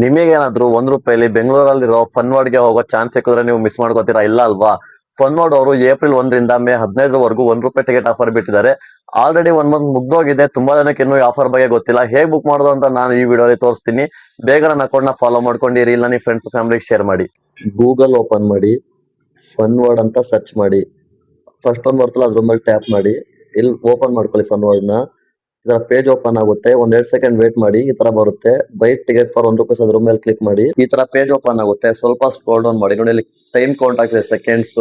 ನಿಮಗೇನಾದ್ರೂ ₹1 ಬೆಂಗಳೂರಲ್ಲಿರೋ fun ವರ್ಡ್ಗೆ ಹೋಗೋ chance ಸಿಕ್ಕಿದ್ರೆ ನೀವು ಮಿಸ್ ಮಾಡ್ಕೋತೀರಾ? ಇಲ್ಲ ಅಲ್ವಾ? ಫನ್ ವರ್ಡ್ ಅವರು ಏಪ್ರಿಲ್ 1ರಿಂದ ಮೇ 15ರವರೆಗೂ ₹1 ಟಿಕೆಟ್ ಆಫರ್ ಬಿಟ್ಟಿದ್ದಾರೆ. ಆಲ್ರೆಡಿ 1 ಮಂತ್ ಮುಗ್ದೋಗಿದೆ. ತುಂಬಾ ಜನಕ್ಕೆ ಇನ್ನೂ ಈ ಆಫರ್ ಬಗ್ಗೆ ಗೊತ್ತಿಲ್ಲ. ಹೇಗ್ ಬುಕ್ ಮಾಡೋದು ಅಂತ ನಾನು ಈ ವಿಡಿಯೋಲಿ ತೋರಿಸ್ತೀನಿ. ಬೇಗ ನನ್ನ ಅಕೌಂಟ್ ನ ಫಾಲೋ ಮಾಡ್ಕೊಂಡಿರಿ. ಇಲ್ಲ ನಿಮ್ಮ ಫ್ರೆಂಡ್ಸ್ ಫ್ಯಾಮಿಲಿಗೆ ಶೇರ್ ಮಾಡಿ. ಗೂಗಲ್ ಓಪನ್ ಮಾಡಿ, ಫನ್ ವರ್ಡ್ ಅಂತ ಸರ್ಚ್ ಮಾಡಿ. ಫಸ್ಟ್ ಒಂದು ಬರ್ತಲ್ಲ ಅದ್ರ ಮೇಲೆ ಟ್ಯಾಪ್ ಮಾಡಿ. ಇಲ್ಲಿ ಓಪನ್ ಮಾಡ್ಕೊಳ್ಳಿ ಫನ್ ವರ್ಡ್ ನ. ಈ ತರ ಪೇಜ್ ಓಪನ್ ಆಗುತ್ತೆ. 1-2 ಸೆಕೆಂಡ್ ವೇಟ್ ಮಾಡಿ. ಈ ತರ ಬರುತ್ತೆ, ಬೈ ಟಿಕೆಟ್ ಫಾರ್ ₹1 ಅದ್ರ ಮೇಲೆ ಕ್ಲಿಕ್ ಮಾಡಿ. ಈ ತರ ಪೇಜ್ ಓಪನ್ ಆಗುತ್ತೆ. ಸ್ವಲ್ಪ ಸ್ಕ್ರೋಲ್ ಡೌನ್ ಮಾಡಿ. ನೋಡಿ ಇಲ್ಲಿ ಟೈಮ್ ಕೌಂಟ್ ಆಗ್ತಿದೆ ಸೆಕೆಂಡ್ಸ್.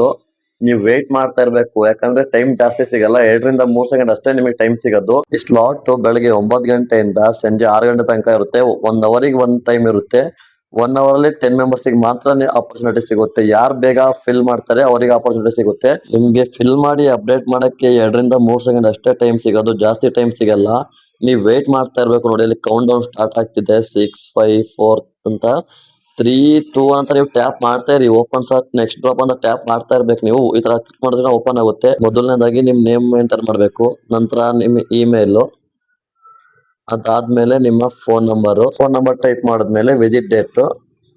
ನೀವು ವೇಟ್ ಮಾಡ್ತಾ ಇರ್ಬೇಕು, ಯಾಕಂದ್ರೆ ಟೈಮ್ ಜಾಸ್ತಿ ಸಿಗಲ್ಲ. 2-3 ಸೆಕೆಂಡ್ ಅಷ್ಟೇ ನಿಮಗೆ ಟೈಮ್ ಸಿಗೋದು. ಈ ಸ್ಲಾಟ್ ಬೆಳಗ್ಗೆ 9 ಗಂಟೆಯಿಂದ ಸಂಜೆ 6 ಗಂಟೆ ತನಕ ಇರುತ್ತೆ. 1 ಅವರಿಗೆ ಒಂದು ಟೈಮ್ ಇರುತ್ತೆ. 1 ಅವರ್ ಅಲ್ಲಿ 10 ಮೆಂಬರ್ಸ್ ಮಾತ್ರ ಆಪರ್ಚುನಿಟಿ ಸಿಗುತ್ತೆ. ಯಾರು ಬೇಗ ಫಿಲ್ ಮಾಡ್ತಾರೆ ಅವರಿಗೆ ಆಪರ್ಚುನಿಟಿ ಸಿಗುತ್ತೆ. ನಿಮ್ಗೆ ಫಿಲ್ ಮಾಡಿ ಅಪ್ಡೇಟ್ ಮಾಡಕ್ಕೆ 2-3 ಸೆಕೆಂಡ್ ಅಷ್ಟೇ ಟೈಮ್ ಸಿಗೋದು, ಜಾಸ್ತಿ ಟೈಮ್ ಸಿಗಲ್ಲ. ನೀವು ವೇಟ್ ಮಾಡ್ತಾ ಇರ್ಬೇಕು. ನೋಡಿ ಇಲ್ಲಿ ಕೌಂಟ್ ಡೌನ್ ಸ್ಟಾರ್ಟ್ ಆಗ್ತಿದೆ. 6, 5, 4 ಅಂತ 3, 2 ಅಂತ ನೀವು ಟ್ಯಾಪ್ ಮಾಡ್ತಾ ಇರಿ. ಓಪನ್ ಸಾಟ್ ನೆಕ್ಸ್ಟ್ ಡ್ರಾಪ್ ಅಂತ ಟ್ಯಾಪ್ ಮಾಡ್ತಾ ಇರ್ಬೇಕು. ನೀವು ಈ ತರ ಕ್ಲಿಕ್ ಮಾಡಿದ್ರೆ ಓಪನ್ ಆಗುತ್ತೆ. ಮೊದಲನೇದಾಗಿ ನಿಮ್ ನೇಮ್ ಎಂಟರ್ ಮಾಡ್ಬೇಕು, ನಂತರ ನಿಮ್ ಇಮೇಲ್, ಅದಾದ್ಮೇಲೆ ನಿಮ್ಮ ಫೋನ್ ನಂಬರ್ ಟೈಪ್ ಮಾಡಿದ್ಮೇಲೆ ವಿಸಿಟ್ ಡೇಟ್.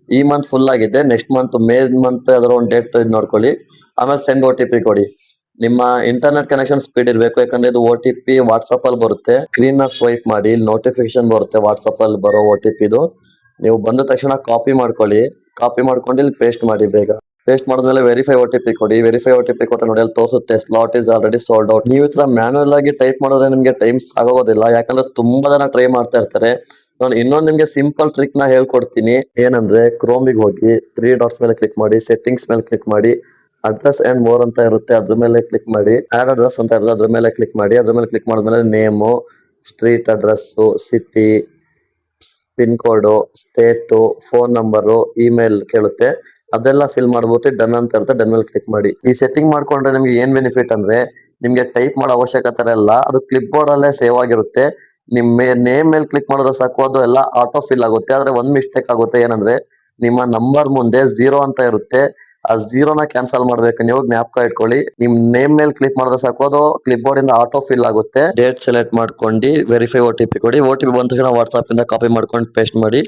ಈ ಮಂತ್ ಫುಲ್ ಆಗಿದೆ. ನೆಕ್ಸ್ಟ್ ಮಂತ್ ಮೇ ಮಂತ್ ಯಾವ್ದಾದ್ರು ಒಂದು ಡೇಟ್ ನೋಡ್ಕೊಳ್ಳಿ. ಆಮೇಲೆ ಸೆಂಡ್ OTP ಕೊಡಿ. ನಿಮ್ಮ ಇಂಟರ್ನೆಟ್ ಕನೆಕ್ಷನ್ ಸ್ಪೀಡ್ ಇರಬೇಕು, ಯಾಕಂದ್ರೆ ಇದು OTP ವಾಟ್ಸ್ಆಪ್ ಅಲ್ಲಿ ಬರುತ್ತೆ. ಸ್ಕ್ರೀನ್ ನ ಸ್ವೈಪ್ ಮಾಡಿ, ಇಲ್ಲಿ ನೋಟಿಫಿಕೇಶನ್ ಬರುತ್ತೆ ವಾಟ್ಸ್ಆಪ್ ಅಲ್ಲಿ ಬರೋ OTP ಇದು. ನೀವು ಬಂದ ತಕ್ಷಣ ಕಾಪಿ ಮಾಡ್ಕೊಳ್ಳಿ. ಕಾಪಿ ಮಾಡ್ಕೊಂಡು ಇಲ್ಲಿ ಪೇಸ್ಟ್ ಮಾಡಿ. ಬೇಗ ಪೇಸ್ಟ್ ಮಾಡಿದ್ಮೇಲೆ ವೆರಿಫೈ OTP ಕೊಡಿ. ವೆರಿಫೈ OTP ಕೊಟ್ಟರೆ ನೋಡಿ ಅಲ್ಲಿ ತೋರಿಸುತ್ತೆ slot is already sold out. ನೀವು ಈ ತರ ಮ್ಯಾನ್ಯಲ್ ಆಗಿ ಟೈಪ್ ಮಾಡಿದ್ರೆ ನಿಮ್ಗೆ ಟೈಮ್ ಆಗೋದಿಲ್ಲ, ಯಾಕಂದ್ರೆ ತುಂಬಾ ಜನ ಟ್ರೈ ಮಾಡ್ತಾ ಇರ್ತಾರೆ. ನಾನು ಇನ್ನೊಂದು ನಿಮ್ಗೆ ಸಿಂಪಲ್ ಟ್ರಿಕ್ ನ ಹೇಳ್ಕೊಡ್ತೀನಿ. ಏನಂದ್ರೆ ಕ್ರೋಮಿಗೆ ಹೋಗಿ 3 ಡಾಟ್ಸ್ ಮೇಲೆ ಕ್ಲಿಕ್ ಮಾಡಿ, ಸೆಟ್ಟಿಂಗ್ಸ್ ಮೇಲೆ ಕ್ಲಿಕ್ ಮಾಡಿ, ಅಡ್ರೆಸ್ ಅಂಡ್ ಮೋರ್ ಅಂತ ಇರುತ್ತೆ ಅದ್ರ ಮೇಲೆ ಕ್ಲಿಕ್ ಮಾಡಿ, ಆಡ್ ಅಡ್ರೆಸ್ ಅಂತ ಇರುತ್ತೆ ಅದ್ರ ಮೇಲೆ ಕ್ಲಿಕ್ ಮಾಡಿ. ಅದ್ರ ಮೇಲೆ ಕ್ಲಿಕ್ ಮಾಡಿದ್ಮೇಲೆ name, street address, city, pin code, state, phone number, email ಕೇಳುತ್ತೆ. ಅದೆಲ್ಲ ಫಿಲ್ ಮಾಡ್ಬಿಟ್ಟು ಡನ್ ಅಂತ ಇರುತ್ತೆ. ಡನ್ ಮೇಲೆ ಕ್ಲಿಕ್ ಮಾಡಿ. ಈ ಸೆಟ್ಟಿಂಗ್ ಮಾಡ್ಕೊಂಡ್ರೆ ನಿಮ್ಗೆ ಏನ್ ಬೆನಿಫಿಟ್ ಅಂದ್ರೆ ನಿಮ್ಗೆ ಟೈಪ್ ಮಾಡೋ ಅವಶ್ಯಕತೆ ಇಲ್ಲ. ಅದು ಕ್ಲಿಪ್ ಬೋರ್ಡ್ ಅಲ್ಲೇ ಸೇವ್ ಆಗಿರುತ್ತೆ. ನಿಮ್ ನೇಮ್ ಮೇಲೆ ಕ್ಲಿಕ್ ಮಾಡಿದ್ರೆ ಸಾಕು, ಅದು ಎಲ್ಲ ಆಟೋ ಫಿಲ್ ಆಗುತ್ತೆ. ಆದ್ರೆ ಒಂದ್ ಮಿಸ್ಟೇಕ್ ಆಗುತ್ತೆ. ಏನಂದ್ರೆ ನಿಮ್ಮ ನಂಬರ್ ಮುಂದೆ 0 ಅಂತ ಇರುತ್ತೆ. ಆ 0ನ ಕ್ಯಾನ್ಸಲ್ ಮಾಡ್ಬೇಕು. ನೀವು ಜ್ಞಾಪಕ ಇಟ್ಕೊಳ್ಳಿ. ನಿಮ್ ನೇಮ್ ಮೇಲೆ ಕ್ಲಿಕ್ ಮಾಡಿದ್ರೆ ಸಾಕು, ಅದು ಕ್ಲಿಪ್ ಬೋರ್ಡ್ ಇಂದ ಆಟೋ ಫಿಲ್ ಆಗುತ್ತೆ. ಡೇಟ್ ಸೆಲೆಕ್ಟ್ ಮಾಡ್ಕೊಂಡು ವೆರಿಫೈ OTP ಕೊಡಿ. OTP ಬಂದ ತಕ್ಷಣ ವಾಟ್ಸ್ಆಪ್ ಇಂದ ಕಾಪಿ ಮಾಡ್ಕೊಂಡು ಪೇಸ್ಟ್ ಮಾಡಿ.